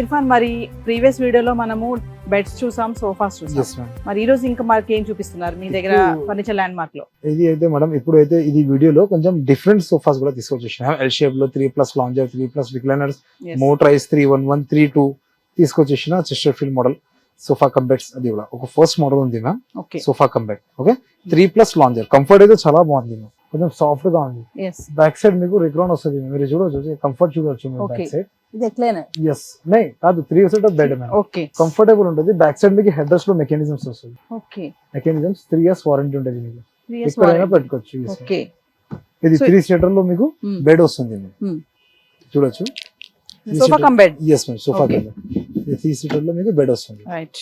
ఇర్ఫాన్, మరి ప్రీవియస్ వీడియోలో మనము బెడ్స్ చూసాం, సోఫాస్ చూసాం. మరి ఈ రోజు ఇంకా మనకి ఏం చూపిస్తున్నారు మీ దగ్గర ఫర్నిచర్ ల్యాండ్ మార్క్ లో? ఇది అయితే మేడం ఇప్పుడు అయితే ఇది వీడియోలో కొంచెం డిఫరెంట్ సోఫాస్ కూడా తీసుకొచ్చేసాం. ఎల్ షేప్ లో 3+ లాంజర్, 3+ రిక్లైనర్స్, మోటరైజ్ 311, 32 తీసుకొచ్చేసిన Chesterfield model sofa cum beds. అది కూడా ఒక ఫస్ట్ మోడల్ ఉంది ma'am, sofa cum bed. Okay, 3+ lounger. Comfort అయితే చాలా బాగుంది మ్యామ్, కొంచెం సాఫ్ట్ గా ఉంది. బ్యాక్ సైడ్ మీకు రిక్లైన్ వస్తుంది, మీరు చూడవచ్చు, కంఫర్ట్ చూడవచ్చు బ్యాక్ సైడ్. ఇది ఎక్లైనర్? yes నై కాదు, 3 set of bed ma'am. Okay, comfortable ఉంటుంది. బ్యాక్ సైడ్ మీకు హెడ్ రెస్ట్ లో మెకానిజమ్స్ వస్తుంది. ఓకే, మెకానిజమ్స్ 3 years వారంటీ ఉంటుంది మీకు, ఎక్కడైనా పెట్టుకోవచ్చు. ఓకే, ఇది 3 సీటర్ లో మీకు బెడ్ వస్తుంది, చూడొచ్చు. Sofa cum bed. yes ma'am, sofa cum bed. ఇది 3 సీటర్ లో మీకు బెడ్ వస్తుంది. Right,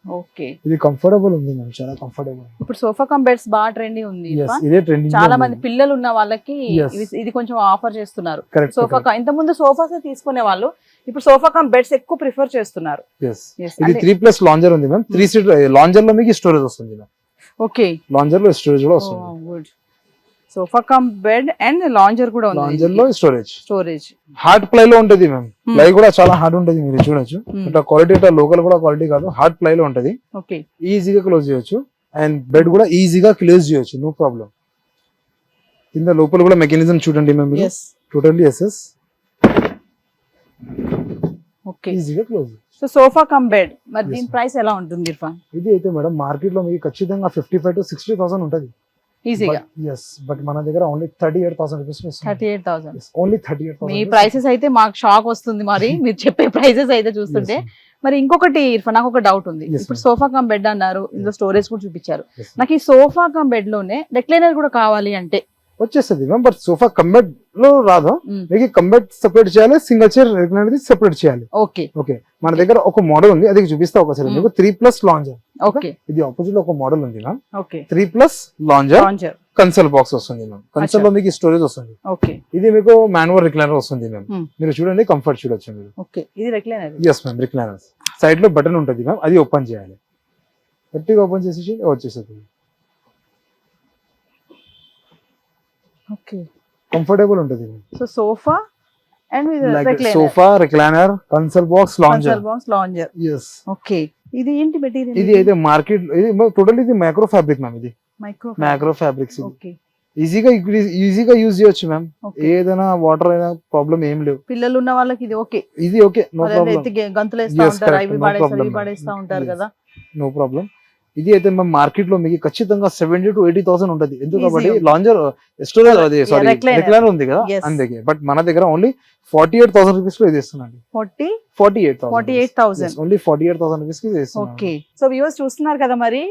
okay. ఇది కంఫర్టబుల్ ఉంది మ్యామ్, చాలా కంఫర్టబుల్. ఇప్పుడు సోఫా కమ్ బెడ్స్ బాగా ట్రెండీ ఉంది. ఇదే ట్రెండింగ్. చాలా మంది పిల్లలు ఉన్న వాళ్ళకి ఇది కొంచెం ఆఫర్ చేస్తున్నారు. సోఫా ఇంత ముందు సోఫాస్ తీసుకునే వాళ్ళు ఇప్పుడు సోఫా కమ్ బెడ్స్ ఎక్కువ ప్రిఫర్ చేస్తున్నారు. ఇది 3+ లాంజర్ ఉంది మ్యామ్. 3 సీటర్ లాంజర్ లో మీకు స్టోరేజ్ వస్తుంది మ్యామ్. ఓకే, లాంజర్ లో స్టోరేజ్ కూడా వస్తుంది. Good. Sofa cum bed and lounger కూడా ఉంది. లాంజర్ లో స్టోరేజ్ హార్డ్ ప్లై లో ఉంటది మ్యామ్. ప్లై కూడా చాలా హార్డ్ ఉంటది, మీరు చూడొచ్చు. ఇట్లా క్వాలిటీ, ఇట్లా లోకల్ కూడా క్వాలిటీ కాదు, హార్డ్ ప్లై లో ఉంటది. ఓకే, ఈజీగా క్లోజ్ చేయొచ్చు అండ్ బెడ్ కూడా ఈజీగా క్లోజ్ చేయొచ్చు, నో ప్రాబ్లం. కింద లోపల కూడా మెకానిజం చూడండి మ్యామ్, టోటల్లీ ఎస్ఎస్. ఓకే, ఈజీగా close. So sofa cum bed, మరి దీని ప్రైస్ ఎలా ఉంటుంది ఇర్ఫాన్? ఇది అయితే మేడం మార్కెట్ లో మీకు ఖచ్చితంగా 55,000 to 60,000 ఉంటది ఈజీగా. yes, బట్ మన దగ్గర ఓన్లీ 38,000 రూపీస్. 38,000 ఓన్లీ 38,000. మీ ప్రైసెస్ అయితే మాకు షాక్ వస్తుంది మరి మీరు చెప్పే ప్రైసెస్ అయితే చూస్తుంటే. మరి ఇంకొకటి ఇర్ఫాన్, నాకు ఒక డౌట్ ఉంది. ఇప్పుడు సోఫా కమ్ బెడ్ అన్నారు, ఇందులో స్టోరేజ్ కూడా చూపించారు. నాకు ఈ సోఫా కమ్ బెడ్ లోనే రెక్లైనర్ కూడా కావాలి అంటే వచ్చేస్తుంది మ్యామ్, బట్ సోఫా కంబెడ్ లో రాదు. మీకు కంబెడ్ సెపరేట్ చేయాలి, సింగిల్ చైర్ రెక్లైనర్ సెపరేట్ చేయాలి. ఓకే, మన దగ్గర ఒక మోడల్ ఉంది, అది చూపిస్తా ఒకసారి మీకు. 3+ లాంజర్. ఓకే, ఇది ఆపోజిట్ లో ఒక మోడల్ ఉంది మ్యామ్. 3+ లాంజర్, కన్సోల్ బాక్స్ వస్తుంది మ్యామ్. కన్సోల్ లో మీకు స్టోరేజ్ వస్తుంది. ఓకే, ఇది మీకు మాన్యువల్ రిక్లైనర్ వస్తుంది మ్యామ్. మీరు చూడండి, కంఫర్ట్ చూడొచ్చు మీరు. ఓకే, ఇది recliner. yes ma'am, recliner. Side లో బటన్ ఉంటుంది మ్యామ్, అది ఓపెన్ చేయాలి. గట్టిగా ఓపెన్ చేసి వచ్చేస్తుంది. ఓకే, కంఫర్టబుల్ ఉంటుంది. So sofa and sofa, recliner, console box, lounger. yes. Okay, ఇది ఏంటి మెటీరియల్? ఇది అయితే మార్కెట్, ఇది టోటల్ ఇది మైక్రో ఫ్యాబ్రిక్ మ్యామ్. ఇది మైక్రో ఫ్యాబ్రిక్స్. ఓకే, ఈజీగా యూజ్ చేయొచ్చు మ్యామ్. ఏదైనా వాటర్ అయినా ప్రాబ్లం ఏం లేవు. పిల్లలు ఉన్న వాళ్ళకి ఇది ఓకే, నో ప్రాబ్లం. గంతులు వేస్తా ఉంటారు, అవి పడేస్తా ఉంటారు కదా, నో ప్రాబ్లం. ఇది అయితే మేము మార్కెట్ లో మీకు ఖచ్చితంగా 70,000 to 80,000 ఉంటది. ఎందుకంటే లాంజర్ స్టోరేజ్ అది రిక్లైనర్ ఉంది కదా, అందుకే. బట్ మన దగ్గర ఓన్లీ 48,000 రూపీస్ లో ఇది ఇస్తున్నాండి. 48,000 ఓన్లీ 48,000 రూపీస్ కి ఇస్తున్నాం. ఓకే, సో వ్యూవర్స్ చూస్తున్నారు కదా, మరి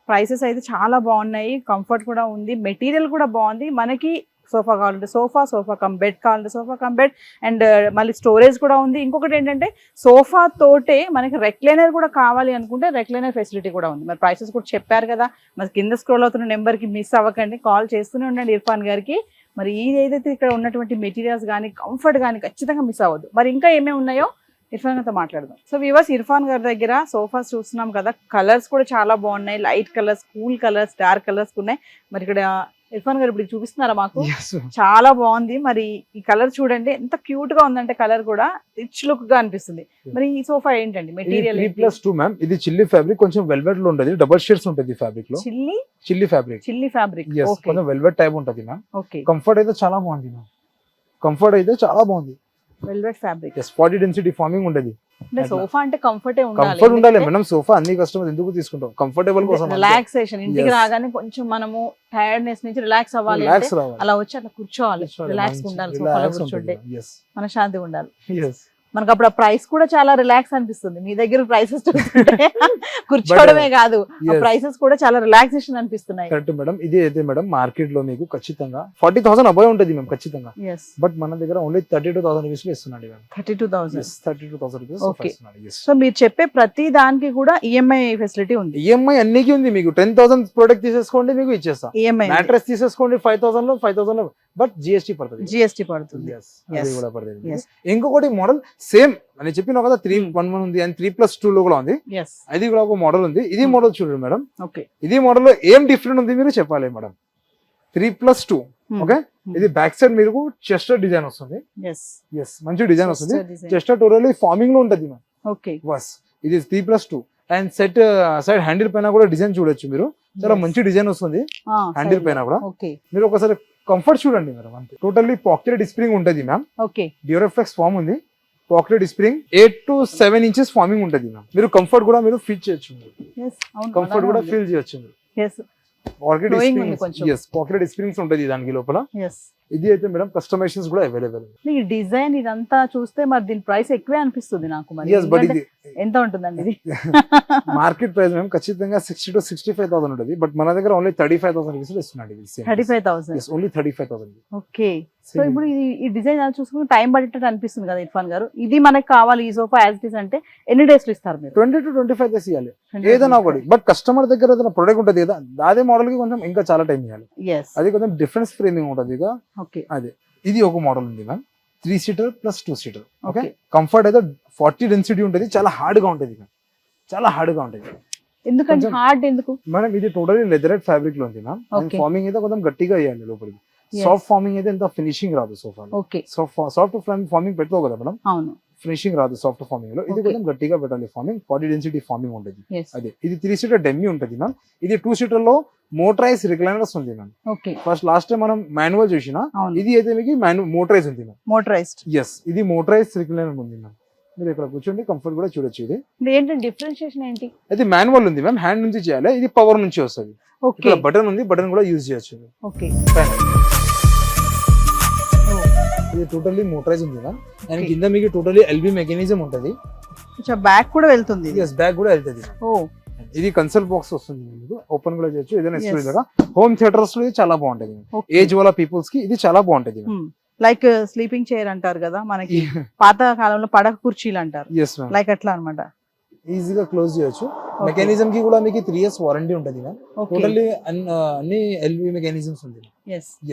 ప్రైసెస్ అయితే చాలా బాగున్నాయి, కంఫర్ట్ కూడా ఉంది, మెటీరియల్ కూడా బాగుంది. మనకి సోఫా కావాలంటే సోఫా కమ్ బెడ్ కావాలంటే సోఫా కమ్ బెడ్, అండ్ మళ్ళీ స్టోరేజ్ కూడా ఉంది. ఇంకొకటి ఏంటంటే సోఫా తోటే మనకి రెక్లైనర్ కూడా కావాలి అనుకుంటే రెక్లైనర్ ఫెసిలిటీ కూడా ఉంది. మరి ప్రైసెస్ కూడా చెప్పారు కదా, మరి కింద స్క్రోల్ అవుతున్న నెంబర్కి మిస్ అవ్వకండి, కాల్ చేస్తూనే ఉండండి ఇర్ఫాన్ గారికి. మరి ఏదైతే ఇక్కడ ఉన్నటువంటి మెటీరియల్స్ కానీ కంఫర్ట్ కానీ ఖచ్చితంగా మిస్ అవ్వద్దు. మరి ఇంకా ఏమేమి ఉన్నాయో ఇర్ఫాన్ గారితో మాట్లాడదాం. సో వ్యూవర్స్, ఇర్ఫాన్ గారి దగ్గర సోఫాస్ చూస్తున్నాం కదా, కలర్స్ కూడా చాలా బాగున్నాయి. Light colours, cool colours, dark colours ఉన్నాయి. మరి ఇక్కడ ఇర్ఫాన్ గారు ఇప్పుడు చూపిస్తున్నారా మాకు? చాలా బాగుంది. మరి ఈ కలర్ చూడండి, ఎంత క్యూట్ గా ఉందంటే కలర్ కూడా రిచ్ లుక్ గా అనిపిస్తుంది. మరి ఈ సోఫా ఏంటండి మెటీరియల్? 3+2 మ్యామ్. ఇది చిల్లీ ఫ్యాబ్రిక్, కొంచెం వెల్వెట్ లో ఉంటుంది, డబుల్ షేడ్స్ ఉంటుంది ఫ్యాబ్రిక్ లో. చిల్లీ ఫ్యాబ్రిక్ కొంచెం వెల్వెట్ టైప్ ఉంటుంది మ్యామ్. ఓకే, కంఫర్ట్ అయితే చాలా బాగుంది ma'am. Velvet fabric, 40 density farming ఉండదు. సోఫా అంటే కంఫర్ట్ ఉండాలి మేడం. సోఫా అన్ని కస్టమర్స్ ఎందుకు తీసుకుంటాం? కంఫర్టబుల్ కోసం, రిలాక్సేషన్. ఇంటికి రాగానే కొంచెం మనము టైర్డ్నెస్ నుంచి రిలాక్స్ అవ్వాలి, అలా వచ్చి అట్లా కూర్చోవాలి, రిలాక్స్ ఉండాలి, సోఫాలో కూర్చోండి, మన శాంతి ఉండాలి. మనకు అప్పుడు ఆ ప్రైస్ కూడా చాలా రిలాక్స్ అనిపిస్తుంది. మీ దగ్గర ప్రైసెస్ చూస్తుంటే కూర్చోవడమే కాదు, ప్రైసెస్ కూడా చాలా రిలాక్సేషన్ అనిపిస్తున్నాయి. Correct madam. ఇది అయితే మేడం మార్కెట్ లో మీకు ఖచ్చితంగా 40,000 అబౌవ్ ఉంటుంది మేము ఖచ్చితంగా. బట్ మన దగ్గర ఓన్లీ 32,000 రూపీస్ లో ఇస్తున్నాడు. 32,000 రూపీస్. సో మీరు చెప్పే ప్రతి దానికి కూడా ఈఎంఐ ఫెసిలిటీ ఉంది. ఈఎంఐ అన్నికి ఉంది. మీకు 10,000 ప్రోడక్ట్ తీసేసుకోండి, మీకు ఇచ్చేస్తా. ఈఎంఐ మ్యాట్రెస్ తీసేసుకోండి 5,000 లో, బట్ జిఎస్టీ పడుతుంది. ఇంకొకటి మోడల్ సేమ్ అని చెప్పిన కదా, 311 ఉంది అండ్ 3+2 లో కూడా ఉంది. అది కూడా ఒక మోడల్ ఉంది. ఇది మోడల్ చూడండి మేడం. ఇది మోడల్ లో ఏం డిఫరెంట్ ఉంది మీరు చెప్పాలి మేడం. 3+2 ఓకే, ఇది బ్యాక్ సైడ్ మీకు చెస్టర్ డిజైన్ వస్తుంది. ఎస్, మంచి డిజైన్ వస్తుంది. చెస్టర్ టోటల్లీ ఫార్మింగ్ లో ఉంటుంది మ్యామ్. ఓకే, బస్ ఇది 3+2 అండ్ సెట్ సైడ్ హ్యాండిల్ పైన కూడా డిజైన్ చూడొచ్చు మీరు. చాలా మంచి డిజైన్ వస్తుంది హ్యాండిల్ పైన కూడా. మీరు ఒకసారి కంఫర్ట్ చూడండి మేడం. అంతే, టోటల్లీ పాకెటెడ్ స్ప్రింగ్ ఉంటుంది మ్యామ్. ఓకే, డ్యూరాఫ్లెక్స్ ఫామ్ ఉంది, pocketed spring 8 to 7 inches farming ఉంటుంది మ్యామ్. మీరు కంఫర్ట్ కూడా మీరు ఫీల్ చేయొచ్చు, కంఫర్ట్ కూడా ఫీల్ చేయొచ్చు. పాకెటెడ్ స్ప్రింగ్స్ ఉంటుంది దానికి లోపల. ఇది అయితే మేడం కస్టమైజేషన్స్ కూడా అవైలబుల్. ఈ డిజైన్ ఇదంతా చూస్తే మరి దీని ప్రైస్ ఎక్కువే అనిపిస్తుంది నాకు. మరి ఎంత ఉంటుందండి ఇది? మార్కెట్ ప్రైస్ మేము ఖచ్చితంగా 60 to 65,000 ఉంటుంది. బట్ మన దగ్గర ఓన్లీ 35,000 రూపీస్ ఇస్తున్నాడు. 35,000 ఓన్లీ 35,000. ఓకే, సో ఇప్పుడు ఈ డిజైన్ చూసుకుని టైం పడేటట్టు అనిపిస్తుంది కదా ఇర్ఫాన్ గారు. ఇది మనకి కావాలి ఈ సోఫా యాజ్ ఇట్ ఇస్ అంటే ఎన్ని డేస్ లో ఇస్తారు మీరు? 20 to 25 days ఇవ్వాలి ఏదైనా ఒకటి. బట్ కస్టమర్ దగ్గర ఏదైనా ప్రొడక్ట్ ఉంటుంది కదా, అదే మోడల్ కి కొంచెం ఇంకా చాలా టైం ఇవ్వాలి. అది కొంచెం డిఫరెన్స్ ఫ్రేమింగ్ ఉంటుంది ఇక. అదే ఇది ఒక మోడల్ ఉంది ma'am, 3 seater plus 2 seater. Okay, comfort అయితే 40 డెన్సిటీ ఉంటుంది. చాలా హార్డ్ గా ఉంటుంది, చాలా హార్డ్ గా ఉంటుంది. ఎందుకంటే హార్డ్ ఎందుకు మేడం? ఇది టోటలీ లెదరెట్ ఫ్యాబ్రిక్ లో ఉంది మ్యామ్. ఫార్మింగ్ అయితే కొంచెం గట్టిగా వేయాలి లోపలికి. సాఫ్ట్ ఫార్మింగ్ అయితే ఎంత ఫినిషింగ్ రాదు సోఫా. సాఫ్ట్ ఫార్మింగ్ పెట్టుకో కదా మేడం, ఫినిషింగ్ రాదు సాఫ్ట్ ఫార్మింగ్ లో. ఇది కొంచెం గట్టిగా పెట్టాలి ఫార్మింగ్. 40 డెన్సిటీ ఫార్మింగ్ ఉంటుంది. అదే ఇది 3 seater డెమ్మీ ఉంటుంది మ్యామ్. ఇది 2 seater లో మోటరైజ్ రిక్లైనర్స్ ఉంది మ్యామ్. ఫస్ట్ లాస్ట్ టైం మనం మాన్యువల్ చూసిన, ఇది అయితే మీకు మోటరైజ్ ఉంది మ్యామ్. మోటరైజ్డ్. ఎస్, ఇది మోటరైజ్ రిక్లైనర్ ఉంది మ్యామ్. మీరు ఇక్కడ కూర్చోండి, కంఫర్ట్ కూడా చూడొచ్చు. ఇది ఏంటి డిఫరెన్షియేషన్ ఏంటి? అయితే మాన్యువల్ ఉంది మ్యామ్, హ్యాండ్ నుంచి చేయాలి. ఇది పవర్ నుంచి వస్తుంది. ఇక్కడ బటన్ ఉంది, బటన్ కూడా యూజ్ చేయొచ్చు. ఓకే, ఇది టోటల్లీ మోటరైజ్ ఉంది మ్యామ్. అండ్ కింద మీకు టోటల్లీ ఎల్బీ మెకానిజం ఉంటుంది. బ్యాక్ కూడా వెళ్తుంది. ఎస్, బ్యాక్ కూడా వెళ్తుంది. ఇది కన్సోల్ బాక్స్ వస్తుంది, మీకు ఓపెన్ కూడా చేయొచ్చు. ఏదైనా హోమ్ థియేటర్స్ లో చాలా బాగుంటది. ఏజ్ వాళ్ళ పీపుల్స్ కి ఇది చాలా బాగుంటది. లైక్ స్లీపింగ్ చైర్ అంటారు కదా మనకి, పాత కాలంలో పడక కుర్చీలు అంటారు, లైక్ అట్లా అన్నమాట. ఈజీగా క్లోజ్ చేయొచ్చు. మెకానిజం కి కూడా మీకు 3 years వారంటీ ఉంటుంది. టోటల్లీ అన్ని ఎల్బీ మెకానిజమ్స్ ఉంది.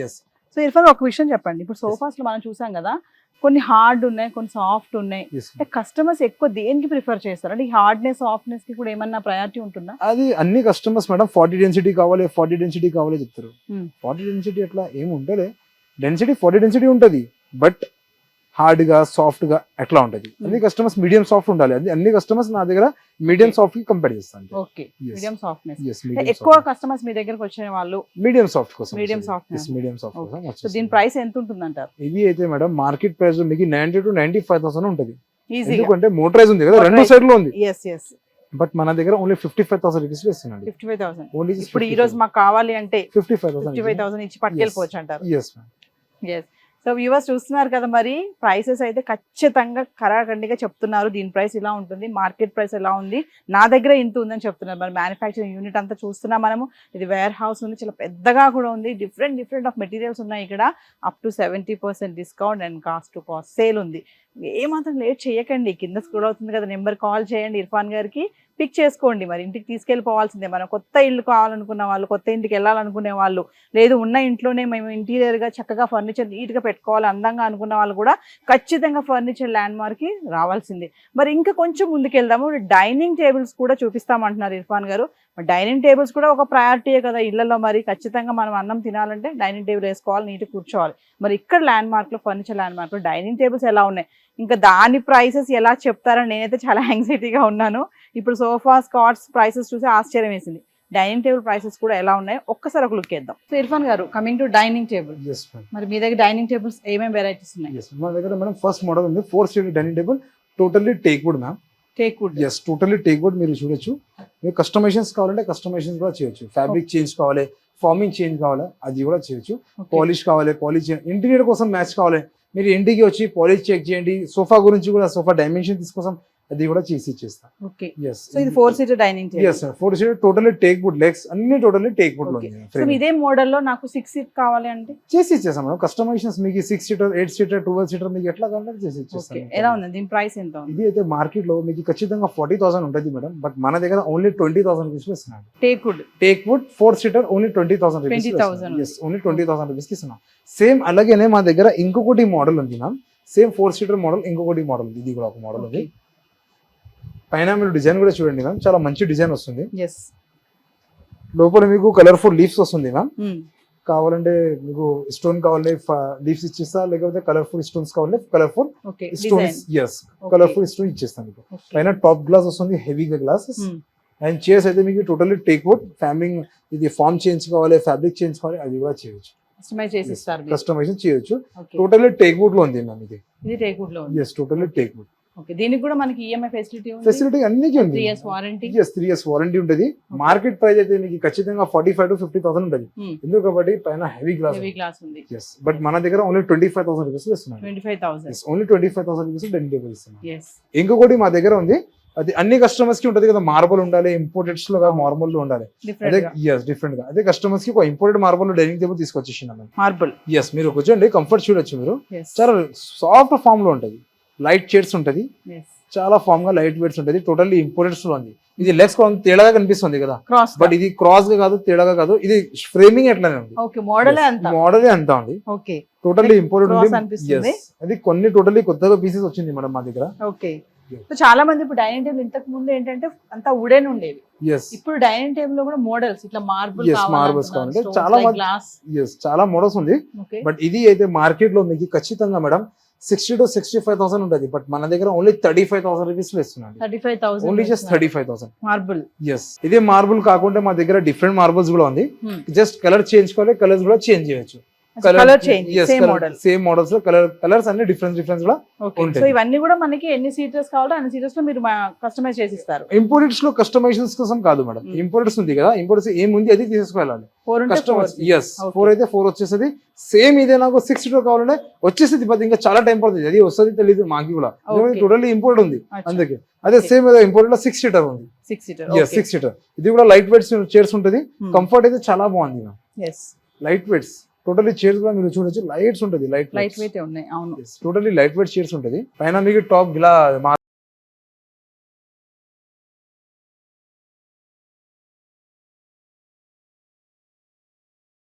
ఎస్. సో ఇర్ఫాన్ ఒక విషయం చెప్పండి, ఇప్పుడు సోఫాస్ లో మనం చూసాం కదా, కొన్ని హార్డ్ ఉన్నాయి, కొన్ని సాఫ్ట్ ఉన్నాయి. అంటే కస్టమర్స్ ఎక్కువ దేనికి ప్రిఫర్ చేస్తారు? అంటే ఈ హార్డ్నెస్ సాఫ్ట్నెస్ కి కూడా ఏమన్నా ప్రయారిటీ ఉంటుందా? అది అన్ని కస్టమర్స్ మేడం 40 డెన్సిటీ కావాలి, 40 డెన్సిటీ కావాలి చెప్తారు. 40 డెన్సిటీ అట్లా ఏమి ఉంటుంది, డెన్సిటీ 40 డెన్సిటీ ఉంటుంది. బట్ హార్డ్ గా సాఫ్ట్ గా ఎట్లా ఉంటది. అన్ని కస్టమర్స్ మీడియం సాఫ్ట్ ఉండాలి. అది అన్ని కస్టమర్స్ నా దగ్గర మీడియం సాఫ్ట్ కి కంపేర్ చేస్తాను. Okay, medium softness. ఎక్కువ కస్టమర్స్ మీ దగ్గరికి వచ్చిన వాళ్ళు మీడియం సాఫ్ట్ కోసం, మీడియం సాఫ్ట్నెస్ కోసం. సో దీని ప్రైస్ ఎంత ఉంటుంది అంటారు? ఇది అయితే మేడం మార్కెట్ ప్రైస్ మీకు 90 to 95,000 ఉంటుంది. ఎందుకంటే మోటరైజ్ ఉంది కదా, రెండు సైడ్ లో ఉంది. బట్ మన దగ్గర ఓన్లీ 55,000 రూపీస్ ఇస్తున్నాడు. 55,000 ఇప్పుడు ఈ రోజు మాకు కావాలి అంటే 55,000 ఇచ్చి పట్టుకెళ్ళిపోవచ్చు అంటారు. ఎస్. సో వ్యూవర్స్ చూస్తున్నారు కదా, మరి ప్రైసెస్ అయితే ఖచ్చితంగా కరాఖండిగా చెప్తున్నారు. దీని ప్రైస్ ఇలా ఉంటుంది, మార్కెట్ ప్రైస్ ఎలా ఉంది, నా దగ్గర ఇంత ఉందని చెప్తున్నారు. మరి మ్యానుఫ్యాక్చరింగ్ యూనిట్ అంతా చూస్తున్నాం మనము. ఇది వేర్ హౌస్ ఉంది, చాలా పెద్దగా కూడా ఉంది. డిఫరెంట్ ఆఫ్ మెటీరియల్స్ ఉన్నాయి ఇక్కడ. Up to 70% discount and cost to cost sale ఉంది. ఏమాత్రం లేట్ చేయకండి, కింద స్క్రోల్ అవుతుంది కదా నెంబర్, కాల్ చేయండి ఇర్ఫాన్ గారికి, పిక్ చేసుకోండి. మరి ఇంటికి తీసుకెళ్ళిపోవాల్సిందే. మనం కొత్త ఇల్లు కావాలనుకున్న వాళ్ళు, కొత్త ఇంటికి వెళ్ళాలనుకునే వాళ్ళు, లేదు ఉన్న ఇంట్లోనే మేము ఇంటీరియర్గా చక్కగా ఫర్నిచర్ నీట్గా పెట్టుకోవాలి అందంగా అనుకున్న వాళ్ళు కూడా ఖచ్చితంగా ఫర్నిచర్ ల్యాండ్ మార్క్కి రావాల్సిందే. మరి ఇంకా కొంచెం ముందుకెళ్దాము, డైనింగ్ టేబుల్స్ కూడా చూపిస్తామంటున్నారు ఇర్ఫాన్ గారు. డైనింగ్ టేబుల్స్ కూడా ఒక ప్రయారిటీయే కదా ఇళ్లలో. మరి ఖచ్చితంగా మనం అన్నం తినాలంటే డైనింగ్ టేబుల్ వేసుకోవాలి, నీట్గా కూర్చోవాలి. మరి ఇక్కడ ల్యాండ్ మార్క్లో, ఫర్నిచర్ ల్యాండ్ మార్క్లో డైనింగ్ టేబుల్స్ ఎలా ఉన్నాయి, ఇంకా దాని ప్రైసెస్ ఎలా చెప్తారని నేనైతే చాలా యాంగ్జైటీగా ఉన్నాను. ఇప్పుడు సోఫాస్, కాట్స్ ప్రైసెస్ చూసి ఆశ్చర్యం వేసింది. డైనింగ్ టేబుల్ ప్రైసెస్ కూడా ఎలా ఉన్నాయో ఒక్కసారి ఒక లుక్ వేద్దాం. సో ఇర్ఫాన్ గారు, కమింగ్ టు డైనింగ్ టేబుల్, మరి మీ దగ్గర డైనింగ్ టేబుల్స్ ఏమేమి వెరైటీస్ ఉన్నాయి? మా దగ్గర మేడం ఫస్ట్ మోడల్ ఉంది 4 seater dining table, totally teak wood ma'am. Teak wood. Yes, totally teak wood. మీరు చూడొచ్చు. మీరు కస్టమైజేషన్స్ కావాలంటే కస్టమైజేషన్ కూడా చేయొచ్చు. ఫ్యాబ్రిక్ చేంజ్ కావాలి, ఫార్మింగ్ చేంజ్ కావాలి, అది కూడా చేయొచ్చు. పాలిష్ కావాలి, పాలిష్ ఇంటీరియర్ కోసం మ్యాచ్ కావాలి, మీరు ఇంటికి వచ్చి పాలిష్ చెక్ చేయండి. సోఫా గురించి కూడా, సోఫా డైమెన్షన్ తీసుకోసం అది కూడా చేసి ఇచ్చేస్తాం. ఓకే. సో ఇది 4 seater dining table. yes sir, 4 seater totally teak would, legs అన్ని టోటల్లీ టేక్ వుడ్ లో ఉంది. సో ఇదే మోడల్ లో నాకు 6 seat కావాలి అంటే చేసి ఇచ్చేస్తాం మనం. కస్టమైజేషన్స్ మీకు 6 seater, 8 seater, 12 seater మీకు ఎట్లా కావాలంటే చేసి ఇచ్చేస్తాం. ఎలా ఉంది దీని ప్రైస్ ఎంత ఉంది? ఇది అయితే మార్కెట్ లో మీకు ఖచ్చితంగా 40,000 ఉంటుంది మేడం. బట్ మన దగ్గర ఓన్లీ 20,000 రూపీస్ ఇస్తున్నాం. Teak wood 4 seater only 20,000 rupees. yes, only 20,000 rupees ఇస్తున్నాం. సేమ్ అలాగేనే మా దగ్గర ఇంకొకటి మోడల్ ఉంది మ్యామ్. సేమ్ 4 seater మోడల్, ఇంకొకటి మోడల్, ఇది కూడా ఒక మోడల్ ఉంది. పైన మీరు డిజైన్ కూడా చూడండి మ్యామ్, చాలా మంచి డిజైన్ వస్తుంది. లోపల మీకు కలర్ఫుల్ లీవ్స్ వస్తుంది మ్యామ్. కావాలంటే మీకు స్టోన్ కావాలి లీవ్స్ ఇచ్చేస్తా, లేకపోతే కలర్ఫుల్ స్టోన్స్ కావాలి colourful okay stones, yes colourful stone ఇచ్చేస్తాను మీకు. పైన టాప్ గ్లాస్ వస్తుంది, హెవీగా గ్లాసెస్. అండ్ చైర్స్ అయితే మీకు టోటల్లీ టేక్ వుడ్, ఫ్యామింగ్ ఇది ఫామ్ చేంజ్ కావాలి, ఫ్యాబ్రిక్ చేంజ్ కావాలి, అది కూడా చేయొచ్చు, కస్టమైజ్ చేసి ఇస్తారు మీరు. కస్టమైజేషన్ చేయొచ్చు. టోటల్లీ టేక్ వుడ్ లో ఉంది మ్యామ్ ఇది. ఇది టేక్వుడ్ లో ఉంది. Yes totally teak wood. Okay, దీనికి కూడా మనకి ఈఎంఐ ఫెసిలిటీ ఉంది. ఫెసిలిటీ అన్నికి ఉంది. 3 years warranty. Yes 3 years warranty ఉంటుంది. మార్కెట్ ప్రైస్ అయితే మీకు ఖచ్చితంగా 45,000 to 50,000 ఉంటుంది. ఎందుకు కాబట్టి పైన హెవీ గ్లాస్. హెవీ గ్లాస్ ఉంది. ఎస్ బట్ మన దగ్గర ఓన్లీ 25,000 రూపీస్ ఇస్తున్నాం. 25,000. ఓన్లీ 25,000 రూపీస్ డైనింగ్ టేబుల్ ఇస్తున్నాం. ఎస్. ఇంకొకటి మా దగ్గర ఉంది, అది అన్ని కస్టమర్స్ కి ఉంటుంది కదా, మార్బల్ ఉండాలి, ఇంపోర్టెడ్స్ లో నార్మల్ లో ఉండాలి. అదే డిఫరెంట్ గా అదే కస్టమర్స్ కి ఒక ఇంపోర్టెడ్ మార్బల్ డైనింగ్ టేబుల్ తీసుకొచ్చేసినాం. మార్బుల్. ఎస్ మీరు కూర్చోండి, కంఫర్ట్ చూడొచ్చు మీరు. చాలా సాఫ్ట్ ఫామ్ లో ఉంటది, లైట్ షేడ్స్ ఉంటది, చాలా ఫామ్ గా లైట్ వెయిట్స్ ఉంటది, టోటల్లీ ఇంపోర్టెడ్స్ లో ఉంది. ఇది లెగ్స్ తేడాగా కనిపిస్తుంది కదా, క్రాస్ బట్ ఇది క్రాస్ గా కాదు, తేడాగా కాదు, ఇది ఫ్రేమింగ్ ఎట్లానే ఉంది. ఓకే, మోడల్ అంతా మోడలే అంతా ఉంది. ఓకే, టోటల్లీ ఇంపోర్టెడ్ ఉంది. అనిపిస్తుంది. అది కొన్ని టోటల్లీ కొత్తగా పీసెస్ వచ్చింది మేడం మా దగ్గర. ఓకే, సో చాలా మంది ఇప్పుడు డైనింగ్ టేబుల్ ఇంతకు ముందు ఏంటంటే అంతా వుడెన్ ఉండేవి. ఎస్ ఇప్పుడు డైనింగ్ టేబుల్ లో కూడా మోడల్స్ ఇట్లా మార్బుల్ మార్బల్స్ కావాలంటే చాలా గ్లాస్. ఎస్ చాలా మోడల్స్ ఉంది. ఓకే, బట్ ఇది అయితే మార్కెట్ లో మీకు ఖచ్చితంగా మేడం 60,000 to 65,000 ఉంటుంది. బట్ మన దగ్గర ఓన్లీ 35,000 రూపీస్ లో ఇస్తున్నాను. 35,000 ఓన్లీ జస్ట్ 35,000 మార్బుల్. ఎస్ ఇదే మార్బుల్ కాకుండా మా దగ్గర డిఫరెంట్ మార్బుల్స్ కూడా ఉంది. జస్ట్ కలర్ చేంజ్ కావాలి, కలర్స్ కూడా చేంజ్ చేయొచ్చు. Colour change, same model, same models లో కలర్స్ అన్ని డిఫరెన్స్ కూడా ఉంటాయి. సో ఇవన్నీ కూడా మనకి ఎన్ని సీటర్స్ కావాలో అన్ని సీటర్స్ లో మీరు కస్టమైజ్ చేసి ఇస్తారు. ఇంపోర్టెడ్స్ లో కస్టమైజేషన్స్ కోసం కాదు మేడం, ఇంపోర్టెడ్స్ ఉంది కదా, ఇంపోర్టెడ్స్ ఏముంది అది తీసుకోవాలి. 4 కస్టమర్స్ ఎస్ 4 అయితే 4 వచ్చేస్తుంది. సేమ్ ఇదే నాకు 6 సీటర్ కావాలంటే వచ్చేసింది, బట్ ఇంకా చాలా టైం పడుతుంది, అది వస్తుంది తెలియదు మాకి కూడా. టోటల్లీ ఇంపోర్ట్ ఉంది అందుకే. అదే సేమ్ ఏదో ఇంపోర్ట్ లో 6 సీటర్ ఉంది. 6 సీటర్. Yes 6 seater. ఇది కూడా లైట్ వెయిట్స్ చైర్స్ ఉంటుంది. కంఫర్ట్ అయితే చాలా బాగుంది ma'am. Light weights totally chairs కూడా మీరు చూడొచ్చు, లైట్స్ ఉంటుంది, లైట్ వెయిట్ ఉన్నాయి. అవును, టోటలీ లైట్ వెయిట్ చైర్స్ ఉంటుంది. పైన మీకు టాప్